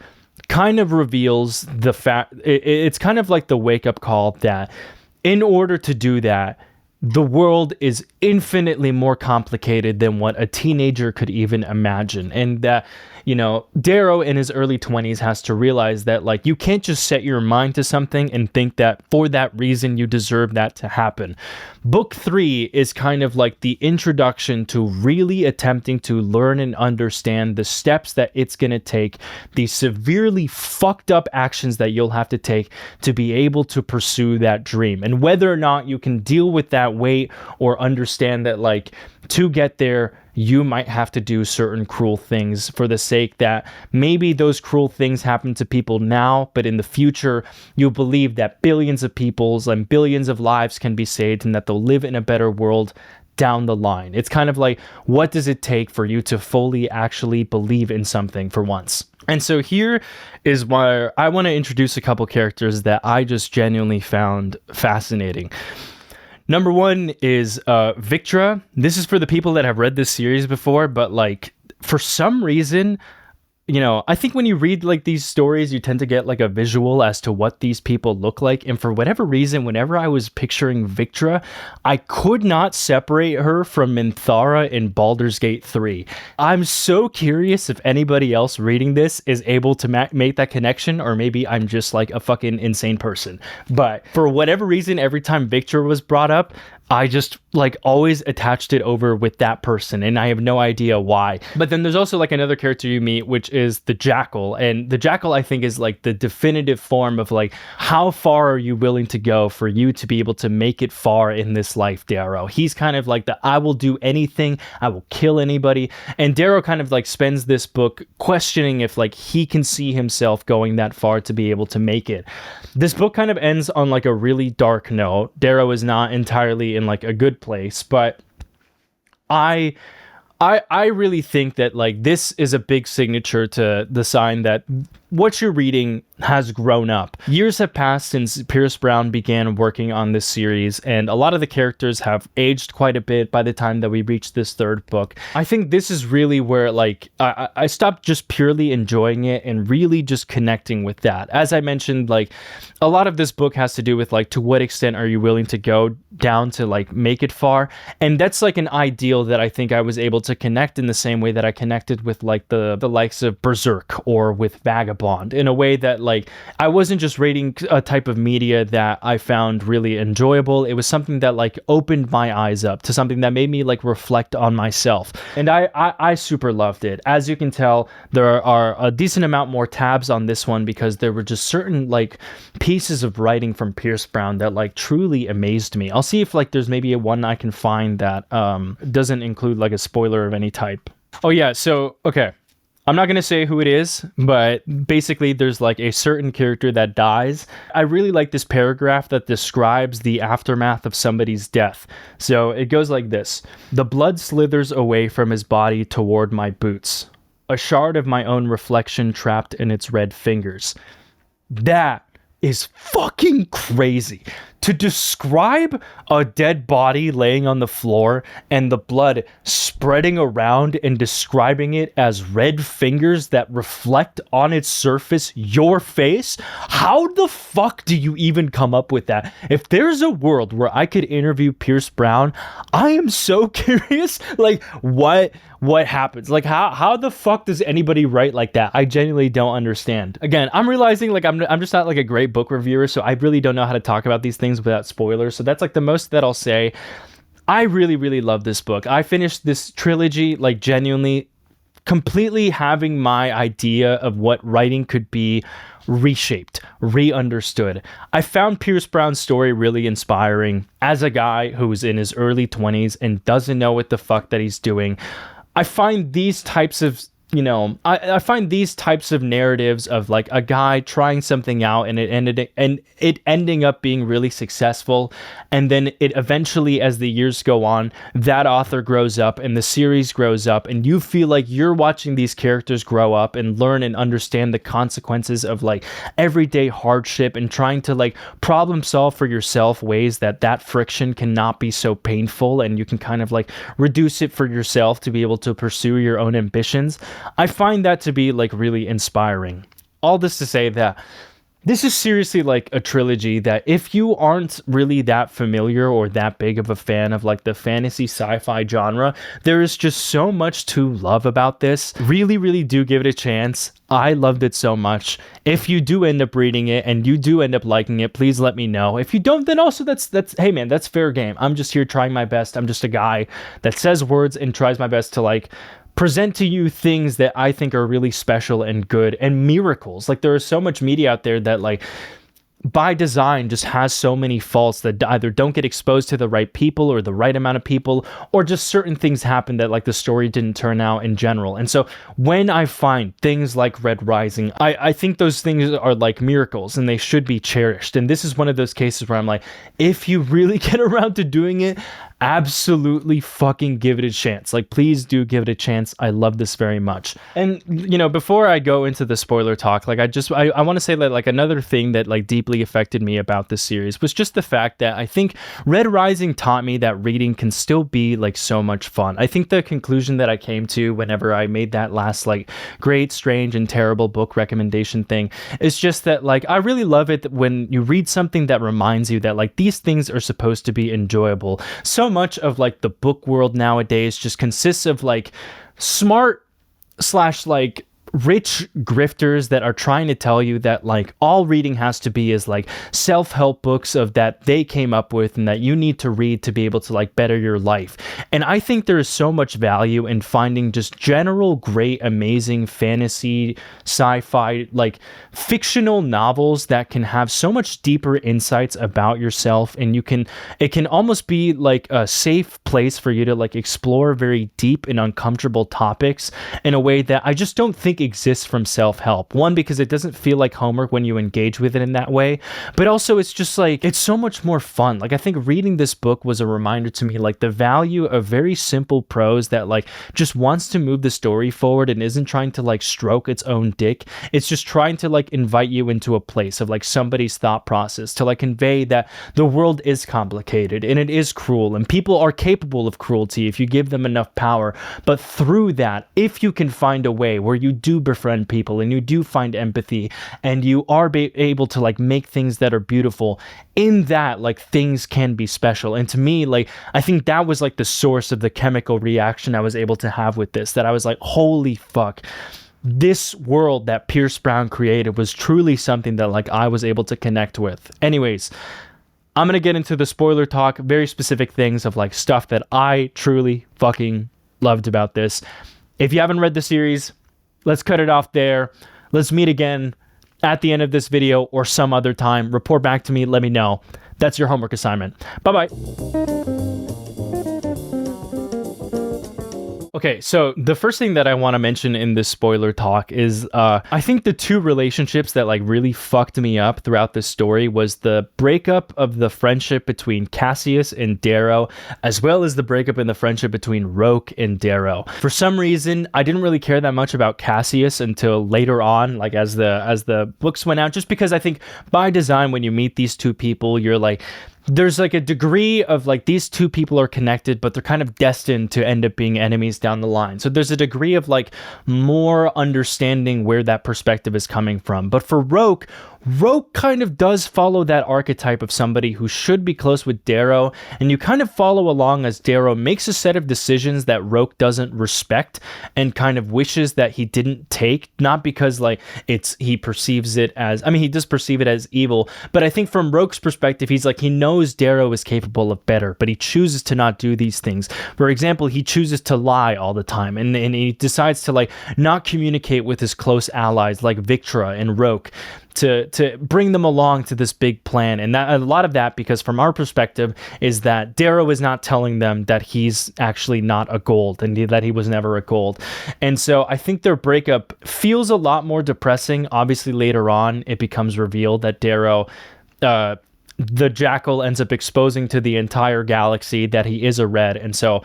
kind of reveals the fact, it's kind of like the wake-up call that in order to do that, the world is infinitely more complicated than what a teenager could even imagine. And that, you know, Darrow in his early 20s has to realize that, like, you can't just set your mind to something and think that for that reason you deserve that to happen. Book 3 is kind of like the introduction to really attempting to learn and understand the steps that it's going to take, the severely fucked up actions that you'll have to take to be able to pursue that dream. And whether or not you can deal with that weight or understand that, like, to get there, you might have to do certain cruel things for the sake that maybe those cruel things happen to people now, but in the future, you believe that billions of people's and billions of lives can be saved and that they'll live in a better world down the line. It's kind of like, what does it take for you to fully actually believe in something for once? And so here is where I want to introduce a couple characters that I just genuinely found fascinating. Number 1 is Victra. This is for the people that have read this series before, but like for some reason, I think when you read like these stories, you tend to get like a visual as to what these people look like. And for whatever reason, whenever I was picturing Victra, I could not separate her from Minthara in Baldur's Gate 3. I'm so curious if anybody else reading this is able to make that connection, or maybe I'm just like a fucking insane person. But for whatever reason, every time Victra was brought up, I just like always attached it over with that person, and I have no idea why. But then there's also like another character you meet, which is the Jackal, and the Jackal I think is like the definitive form of like, how far are you willing to go for you to be able to make it far in this life, Darrow? He's kind of like the I will do anything, I will kill anybody, and Darrow kind of like spends this book questioning if like he can see himself going that far to be able to make it. This book kind of ends on like a really dark note. Darrow is not entirely in like a good place, but I really think that like this is a big signature to the sign that what you're reading has grown up. Years have passed since Pierce Brown began working on this series, and a lot of the characters have aged quite a bit by the time that we reach this third book. I think this is really where like I stopped just purely enjoying it and really just connecting with that. As I mentioned, like a lot of this book has to do with like to what extent are you willing to go down to like make it far, and that's like an ideal that I think I was able to connect in the same way that I connected with like the likes of Berserk or with Vagabond, in a way that like I wasn't just reading a type of media that I found really enjoyable. It was something that like opened my eyes up to something that made me like reflect on myself, and I super loved it. As you can tell, there are a decent amount more tabs on this one because there were just certain like pieces of writing from Pierce Brown that like truly amazed me. I'll see if like there's maybe one I can find that doesn't include like a spoiler of any type. Oh yeah, so okay, I'm not going to say who it is, but basically there's like a certain character that dies. I really like this paragraph that describes the aftermath of somebody's death. So it goes like this: the blood slithers away from his body toward my boots, a shard of my own reflection trapped in its red fingers. That is fucking crazy. To describe a dead body laying on the floor and the blood spreading around and describing it as red fingers that reflect on its surface your face, how the fuck do you even come up with that? If there's a world where I could interview Pierce Brown, I am so curious, like what happens? Like how the fuck does anybody write like that? I genuinely don't understand. Again, I'm realizing like I'm just not like a great book reviewer, so I really don't know how to talk about these things without spoilers. So that's like the most that I'll say. I really, really love this book. I finished this trilogy like genuinely completely having my idea of what writing could be reshaped, re-understood. I found Pierce Brown's story really inspiring. As a guy who's in his early 20s and doesn't know what the fuck that he's doing, I find these types of I find these types of narratives of like a guy trying something out and it ending up being really successful, and then it eventually, as the years go on, that author grows up and the series grows up, and you feel like you're watching these characters grow up and learn and understand the consequences of like everyday hardship and trying to like problem solve for yourself ways that friction cannot be so painful, and you can kind of like reduce it for yourself to be able to pursue your own ambitions. I find that to be like really inspiring. All this to say that this is seriously like a trilogy that if you aren't really that familiar or that big of a fan of like the fantasy sci-fi genre, there is just so much to love about this. Really, really do give it a chance. I loved it so much. If you do end up reading it and you do end up liking it, please let me know. If you don't, then also that's hey man, that's fair game. I'm just here trying my best. I'm just a guy that says words and tries my best to like present to you things that I think are really special and good and miracles. Like there is so much media out there that like by design just has so many faults that either don't get exposed to the right people or the right amount of people, or just certain things happen that like the story didn't turn out in general. And so when I find things like Red Rising, I think those things are like miracles and they should be cherished. And this is one of those cases where I'm like, if you really get around to doing it, absolutely fucking give it a chance. Like, please do give it a chance. I love this very much. And, you know, before I go into the spoiler talk, like, I want to say that, like, another thing that, like, deeply affected me about this series was just the fact that I think Red Rising taught me that reading can still be, like, so much fun. I think the conclusion that I came to whenever I made that last, like, great, strange, and terrible book recommendation thing is just that, like, I really love it when you read something that reminds you that, like, these things are supposed to be enjoyable. So much of, like, the book world nowadays just consists of, like, smart / like rich grifters that are trying to tell you that, like, all reading has to be is, like, self-help books of that they came up with and that you need to read to be able to, like, better your life. And I think there is so much value in finding just general great, amazing fantasy, sci-fi, like, fictional novels that can have so much deeper insights about yourself, and it can almost be like a safe place for you to, like, explore very deep and uncomfortable topics in a way that I just don't think exists from self-help. One, because it doesn't feel like homework when you engage with it in that way, but also it's just like, it's so much more fun. Like, I think reading this book was a reminder to me, like, the value of very simple prose that, like, just wants to move the story forward and isn't trying to, like, stroke its own dick. It's just trying to, like, invite you into a place of, like, somebody's thought process to, like, convey that the world is complicated and it is cruel and people are capable of cruelty if you give them enough power. But through that, if you can find a way where you do befriend people and you do find empathy and you are able to, like, make things that are beautiful, in that, like, things can be special. And to me, like, I think that was, like, the source of the chemical reaction I was able to have with this, that I was like, holy fuck, this world that Pierce Brown created was truly something that, like, I was able to connect with. Anyways, I'm gonna get into the spoiler talk, very specific things of, like, stuff that I truly fucking loved about this. If you haven't read the series, let's cut it off there. Let's meet again at the end of this video or some other time. Report back to me. Let me know. That's your homework assignment. Bye-bye. Okay, so the first thing that I want to mention in this spoiler talk is I think the two relationships that, like, really fucked me up throughout this story was the breakup of the friendship between Cassius and Darrow, as well as the breakup in the friendship between Roke and Darrow. For some reason, I didn't really care that much about Cassius until later on, like, as the books went out, just because I think by design, when you meet these two people, you're like, there's, like, a degree of, like, these two people are connected, but they're kind of destined to end up being enemies down the line. So there's a degree of, like, more understanding where that perspective is coming from. But for Roke kind of does follow that archetype of somebody who should be close with Darrow, and you kind of follow along as Darrow makes a set of decisions that Roke doesn't respect and kind of wishes that he didn't take, not because, like, he perceives it as, I mean, he does perceive it as evil, but I think from Roke's perspective, he's like, he knows Darrow is capable of better, but he chooses to not do these things. For example, he chooses to lie all the time, and he decides to, like, not communicate with his close allies like Victra and Roke, to bring them along to this big plan. And that, a lot of that, because from our perspective, is that Darrow is not telling them that he's actually not a gold and that he was never a gold. And so I think their breakup feels a lot more depressing. Obviously, later on, it becomes revealed that Darrow, the Jackal, ends up exposing to the entire galaxy that he is a red. And so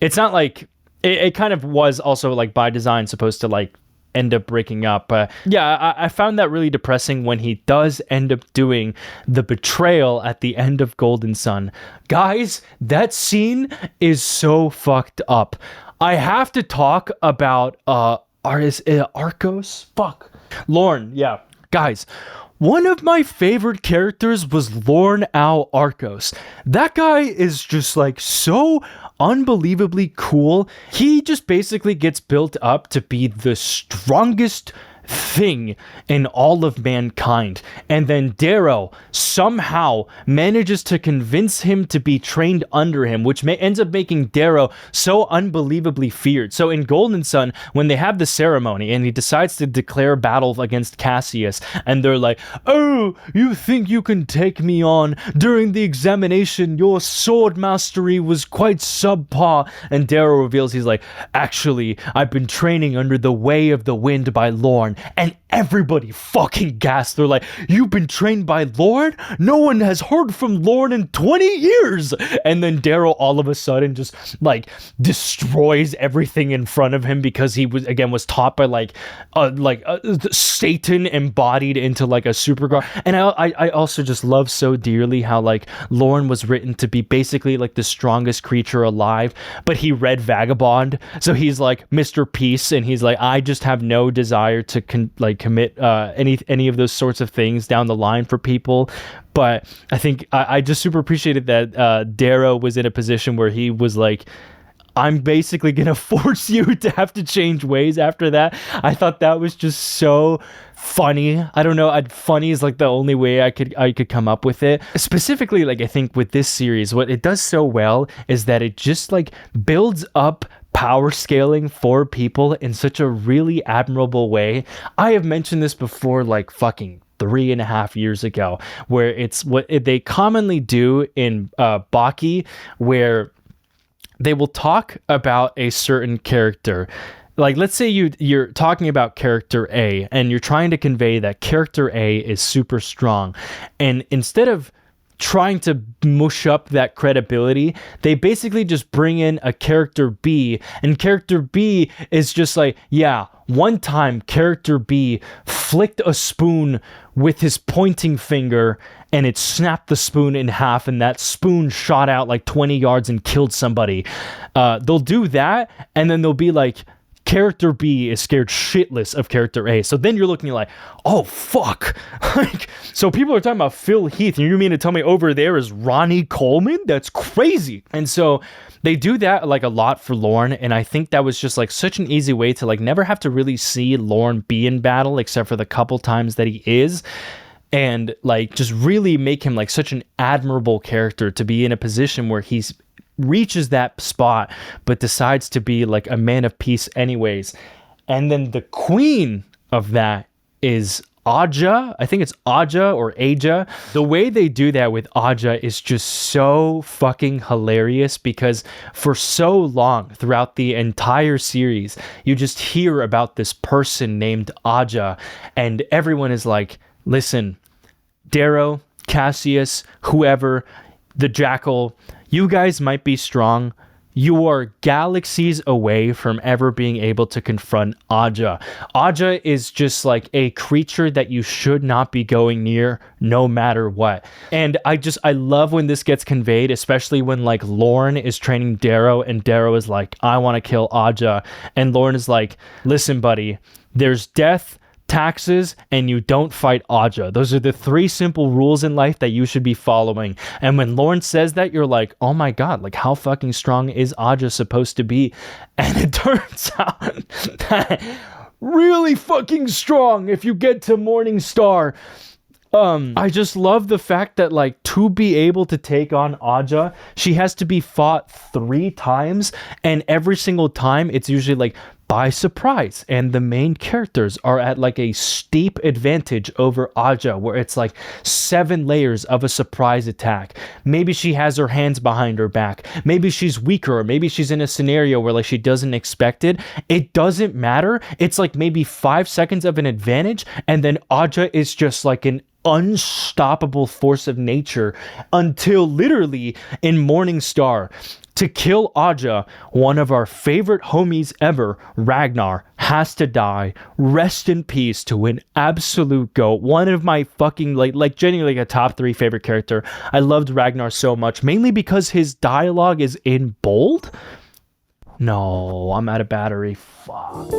it's not like, it kind of was also, like, by design supposed to, like, end up breaking up. Yeah, I found that really depressing when he does end up doing the betrayal at the end of Golden Sun. Guys, that scene is so fucked up. I have to talk about Arcos? Fuck. Lorne, yeah. Guys, one of my favorite characters was Lorne Al Arcos. That guy is just, like, so unbelievably cool. He just basically gets built up to be the strongest thing in all of mankind, and then Darrow somehow manages to convince him to be trained under him, which ends up making Darrow so unbelievably feared. So in Golden Sun, when they have the ceremony and he decides to declare battle against Cassius, and they're like, "Oh, you think you can take me on? During the examination, your sword mastery was quite subpar." And Darrow reveals, he's like, "Actually, I've been training under the Way of the Wind by Lorne, and everybody fucking gasped. They're like, you've been trained by Lorne? No one has heard from Lorne in 20 years. And then Darrow all of a sudden just like destroys everything in front of him because he was taught by like Satan embodied into like a super guard. And I also just love so dearly how like Lorne was written to be basically like the strongest creature alive, but he read Vagabond, so he's like Mr. Peace, and he's like, I just have no desire to commit any of those sorts of things down the line for people. But I think I just super appreciated that Darrow was in a position where he was like, I'm basically gonna force you to have to change ways after that. I thought that was just so funny. I don't know, funny is like the only way I could come up with it. Specifically, like I think with this series, what it does so well is that it just like builds up power scaling for people in such a really admirable way. I have mentioned this before, like fucking 3.5 years ago, where it's what they commonly do in Baki, where they will talk about a certain character. Like, let's say you're talking about character A, and you're trying to convey that character A is super strong. And instead of trying to mush up that credibility, they basically just bring in a character B, and character B is just like, yeah, one time character B flicked a spoon with his pointing finger and it snapped the spoon in half, and that spoon shot out like 20 yards and killed somebody. They'll do that, and then they'll be like, character B is scared shitless of character A. So then you're looking like, oh fuck. Like, so people are talking about Phil Heath, and you mean to tell me over there is Ronnie Coleman? That's crazy. And so they do that like a lot for Lorne, and I think that was just like such an easy way to like never have to really see Lorne be in battle except for the couple times that he is, and like just really make him like such an admirable character to be in a position where he's reaches that spot but decides to be like a man of peace anyways. And then the queen of that is Aja. I think it's Aja or Aja. The way they do that with Aja is just so fucking hilarious, because for so long throughout the entire series you just hear about this person named Aja, and everyone is like, listen, Darrow, Cassius, whoever, the Jackal, you guys might be strong. You are galaxies away from ever being able to confront Aja. Aja is just like a creature that you should not be going near no matter what. And I love when this gets conveyed, especially when like Lorne is training Darrow, and Darrow is like, I want to kill Aja. And Lorne is like, listen, buddy, there's death, taxes, and you don't fight Aja. Those are the 3 simple rules in life that you should be following. And when Lorne says that, you're like, oh my god, like how fucking strong is Aja supposed to be? And it turns out that really fucking strong if you get to Morning Star. I just love the fact that like to be able to take on Aja, she has to be fought 3 times, and every single time it's usually like by surprise, and the main characters are at like a steep advantage over Aja, where it's like 7 layers of a surprise attack. Maybe she has her hands behind her back, maybe she's weaker, or maybe she's in a scenario where like she doesn't expect it. It doesn't matter. It's like maybe 5 seconds of an advantage, and then Aja is just like an unstoppable force of nature, until literally in Morning Star, to kill Aja, one of our favorite homies ever, Ragnar, has to die. Rest in peace to an absolute GOAT. One of my fucking, like genuinely like a top 3 favorite character. I loved Ragnar so much, mainly because his dialogue is in bold. No, I'm out of battery. Fuck.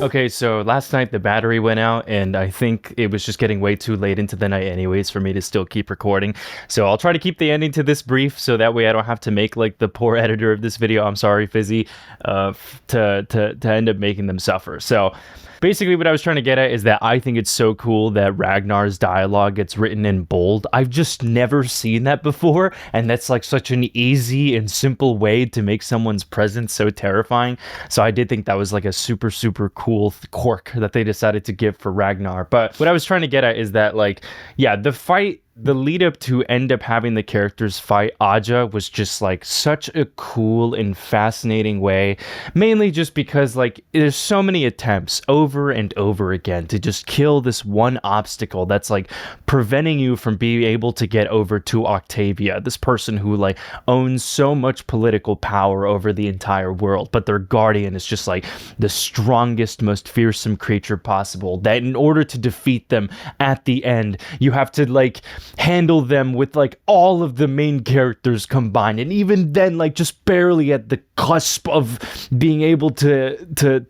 Okay, so last night the battery went out, and I think it was just getting way too late into the night anyways for me to still keep recording. So I'll try to keep the ending to this brief, so that way I don't have to make like the poor editor of this video, I'm sorry Fizzy, to end up making them suffer. So basically what I was trying to get at is that I think it's so cool that Ragnar's dialogue gets written in bold. I've just never seen that before, and that's like such an easy and simple way to make someone's presence so terrifying. So I did think that was like a super, super cool quirk that they decided to give for Ragnar. But what I was trying to get at is that like, yeah, the fight the lead up to end up having the characters fight Aja was just like such a cool and fascinating way, mainly just because like there's so many attempts over and over again to just kill this one obstacle that's like preventing you from being able to get over to Octavia, this person who like owns so much political power over the entire world, but their guardian is just like the strongest, most fearsome creature possible, that in order to defeat them at the end you have to like handle them with like all of the main characters combined, and even then like just barely at the cusp of being able to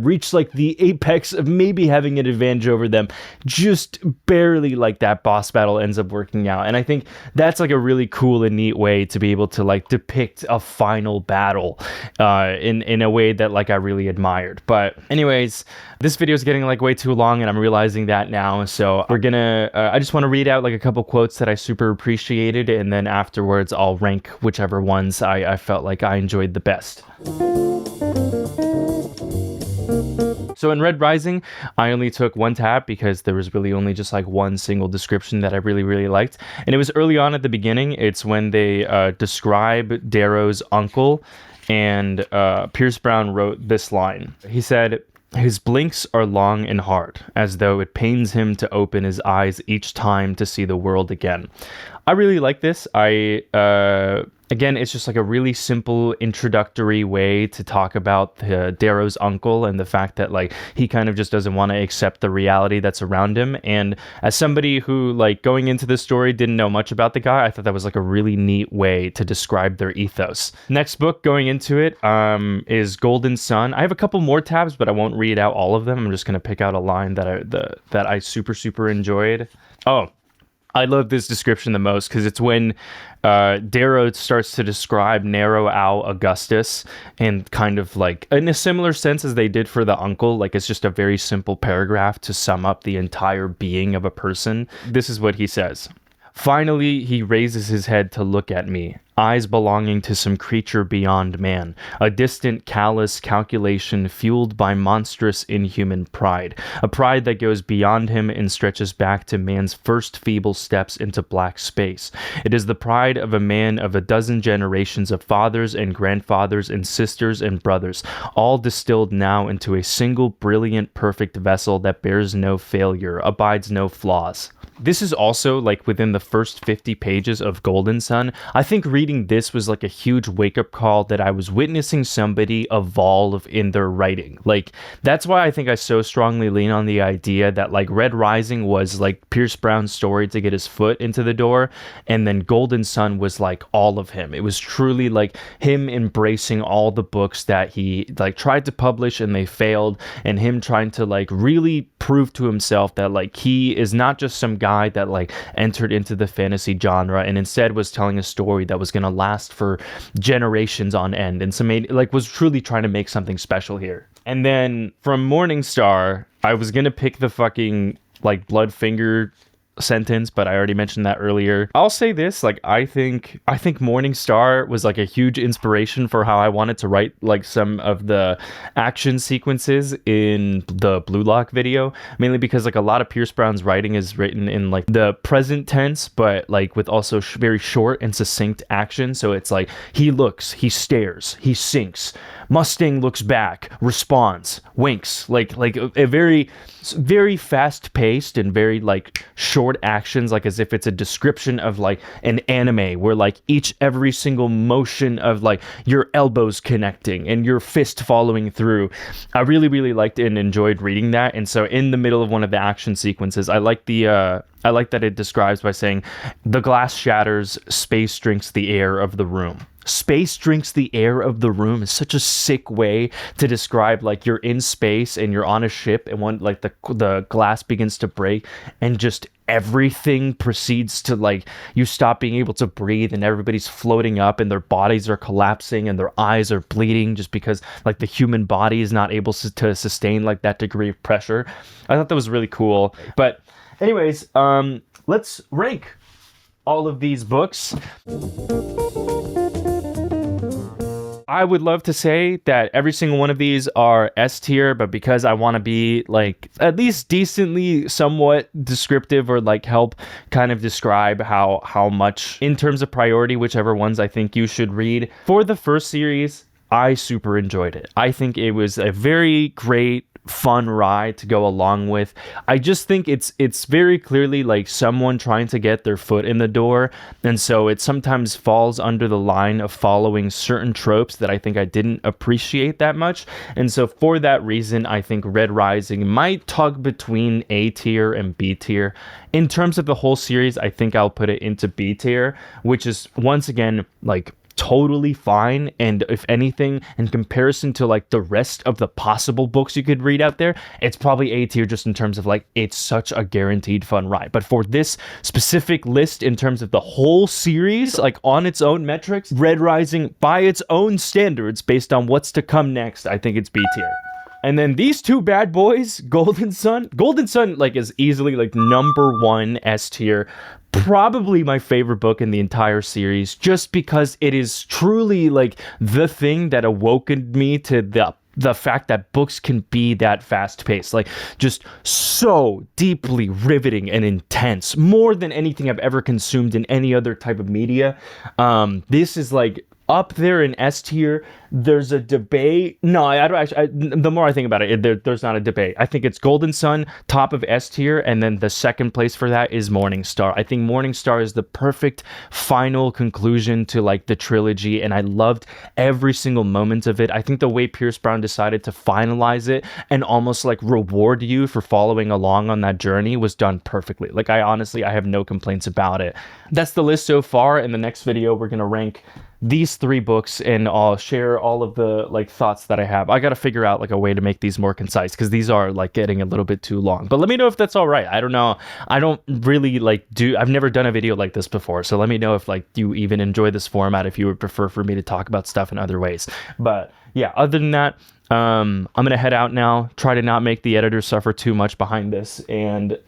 reach like the apex of maybe having an advantage over them, just barely. Like that boss battle ends up working out, and I think that's like a really cool and neat way to be able to like depict a final battle in a way that like I really admired. But anyways, this video is getting like way too long, and I'm realizing that now, so we're gonna I just want to read out like a couple quotes that I super appreciated, and then afterwards I'll rank whichever ones I felt like I enjoyed the best. So in Red Rising, I only took one tab because there was really only just like one single description that I really liked. And it was early on at the beginning. It's when they describe Darrow's uncle, and Pierce Brown wrote this line. He said, "His blinks are long and hard, as though it pains him to open his eyes each time to see the world again." I really like this. Again, it's just like a really simple introductory way to talk about Darrow's uncle and the fact that like he kind of just doesn't want to accept the reality that's around him. And as somebody who like going into this story didn't know much about the guy, I thought that was like a really neat way to describe their ethos. Next book going into it is Golden Sun. I have a couple more tabs, but I won't read out all of them. I'm just gonna pick out a line that I super enjoyed. Oh, I love this description the most because it's when Darrow starts to describe Narrow Owl Augustus, and kind of like in a similar sense as they did for the uncle, like it's just a very simple paragraph to sum up the entire being of a person. This is what he says. "Finally, he raises his head to look at me, eyes belonging to some creature beyond man, a distant, callous calculation fueled by monstrous, inhuman pride, a pride that goes beyond him and stretches back to man's first feeble steps into black space. It is the pride of a man of a dozen generations of fathers and grandfathers and sisters and brothers, all distilled now into a single brilliant, perfect vessel that bears no failure, abides no flaws." This is also like within the first 50 pages of Golden Sun. I think reading this was like a huge wake-up call that I was witnessing somebody evolve in their writing. Like that's why I think I so strongly lean on the idea that like Red Rising was like Pierce Brown's story to get his foot into the door, and then Golden Sun was like all of him. It was truly like him embracing all the books that he like tried to publish and they failed, and him trying to like really prove to himself that like he is not just some guy that like entered into the fantasy genre and instead was telling a story that was going to last for generations on end, and so was truly trying to make something special here. And then from Morningstar, I was going to pick the fucking like Bloodfinger sentence, but I already mentioned that earlier. I'll say this, like I think Morningstar was like a huge inspiration for how I wanted to write like some of the action sequences in the Blue Lock video, mainly because like a lot of Pierce Brown's writing is written in like the present tense, but like with also very short and succinct action. So it's like he looks, he stares, he sinks, Mustang looks back, responds, winks, like a very fast paced and very like short actions, like as if it's a description of like an anime where like every single motion of like your elbows connecting and your fist following through. I really liked it and enjoyed reading that. And so in the middle of one of the action sequences, I like that it describes by saying, "The glass shatters, space drinks the air of the room." Space drinks the air of the room is such a sick way to describe like you're in space and you're on a ship, and when like the glass begins to break and just everything proceeds to like you stop being able to breathe, and everybody's floating up and their bodies are collapsing and their eyes are bleeding just because like the human body is not able to sustain like that degree of pressure. I thought that was really cool. But anyways, let's rank all of these books. I would love to say that every single one of these are S tier, but because I want to be like at least decently somewhat descriptive, or like help kind of describe how much in terms of priority, whichever ones I think you should read. For the first series, I super enjoyed it. I think it was a very great, fun ride to go along with. I just think it's very clearly like someone trying to get their foot in the door, and so it sometimes falls under the line of following certain tropes that I think I didn't appreciate that much. And so for that reason, I think Red Rising might tug between A tier and B tier. In terms of the whole series, I think I'll put it into B tier, which is once again like totally fine. And if anything, in comparison to like the rest of the possible books you could read out there, it's probably A tier just in terms of like it's such a guaranteed fun ride. But for this specific list, in terms of the whole series, like on its own metrics, Red Rising by its own standards, based on what's to come next, I think it's B tier. And then these two bad boys, Golden Sun like is easily like number one S tier. Probably my favorite book in the entire series, just because it is truly like the thing that awoken me to the fact that books can be that fast paced, like just so deeply riveting and intense, more than anything I've ever consumed in any other type of media. This is like up there in S tier. There's a debate. No, I don't actually. The more I think about it, there's not a debate. I think it's Golden Sun, top of S tier, and then the second place for that is Morning Star. I think Morning Star is the perfect final conclusion to like the trilogy, and I loved every single moment of it. I think the way Pierce Brown decided to finalize it and almost like reward you for following along on that journey was done perfectly. Like I have no complaints about it. That's the list so far. In the next video, we're gonna rank these three books, and I'll share all of the like thoughts that I have. I got to figure out like a way to make these more concise, because these are like getting a little bit too long. But let me know if that's all right. I don't know. I don't really I've never done a video like this before, so let me know if like you even enjoy this format, if you would prefer for me to talk about stuff in other ways. But yeah, other than that, I'm gonna head out now, try to not make the editor suffer too much behind this, and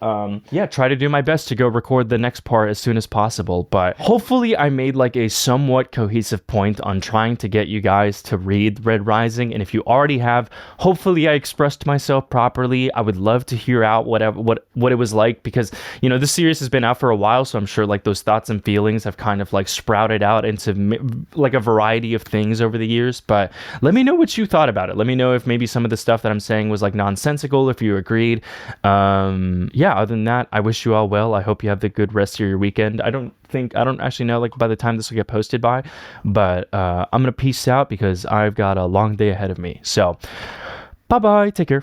yeah, try to do my best to go record the next part as soon as possible. But hopefully I made like a somewhat cohesive point on trying to get you guys to read Red Rising, and if you already have, hopefully I expressed myself properly. I would love to hear out what it was like, because you know this series has been out for a while, so I'm sure like those thoughts and feelings have kind of like sprouted out into like a variety of things over the years. But let me know what you thought about it. Let me know if maybe some of the stuff that I'm saying was like nonsensical, if you agreed. Yeah, other than that, I wish you all well. I hope you have the good rest of your weekend. I don't actually know like by the time this will get posted by, but I'm gonna peace out because I've got a long day ahead of me. So bye bye, take care.